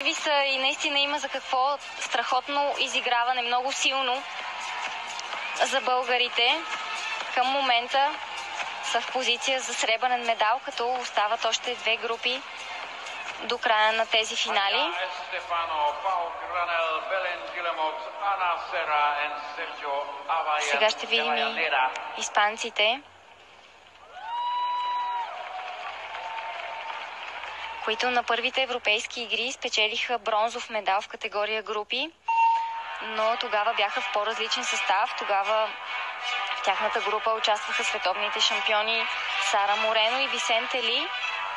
И наистина има за какво. Страхотно изиграване, много силно за българите. Към момента са в позиция за сребърен медал, като остават още две групи до края на тези финали. Сега ще видим и испанците, които на първите европейски игри спечелиха бронзов медал в категория групи, но тогава бяха в по-различен състав. Тогава в тяхната група участваха световните шампиони Сара Морено и Висенте Ли.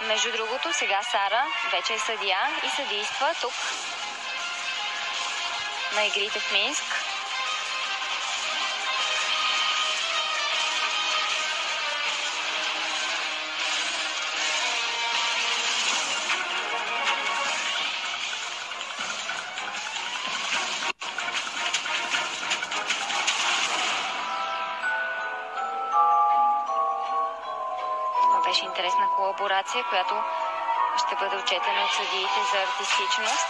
Между другото, сега Сара вече е съдия и съдийства тук на игрите в Минск. Беше интересна колаборация, която ще бъде отчетена от съдиите за артистичност.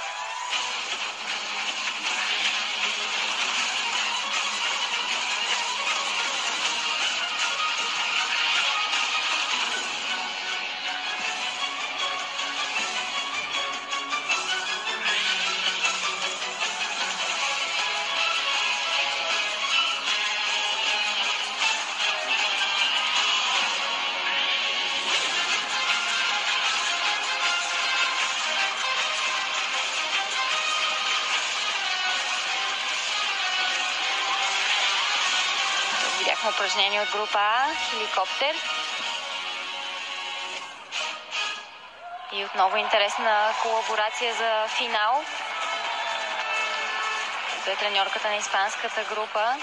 Видяхме упражнение от група А, хеликоптер. И отново интересна колаборация за финал. Това е треньорката на испанската група.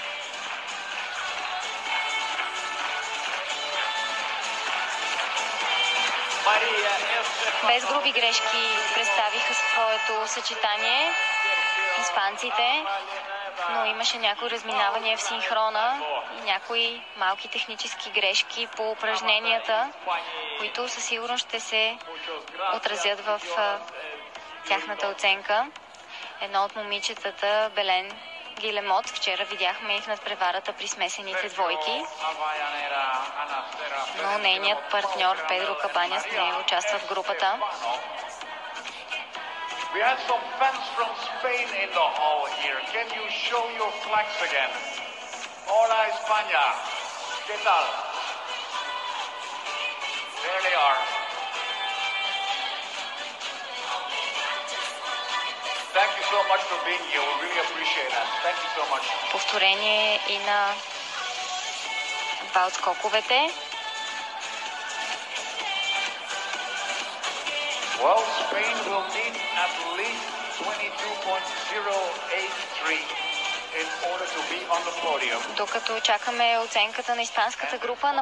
Без груби грешки представиха своето съчетание испанците, но имаше някои разминавания в синхрона и някои малки технически грешки по упражненията, които със сигурност ще се отразят в тяхната оценка. Едно от момичетата, Белен Гилемот, вчера видяхме и в надпреварата при смесените двойки, но нейният партньор Педро Кабаняс не участва в групата. We had some fans from Spain in the hall here. Can you show your flags again? Hola España. ¿Qué tal? There they are. Thank you so much for being here. We really appreciate that. Thank you so much. Повторение и на два от скоковете. Well, Spain will need at least 22.083 in order to be on the podium. Докато чакаме оценката на испанската група,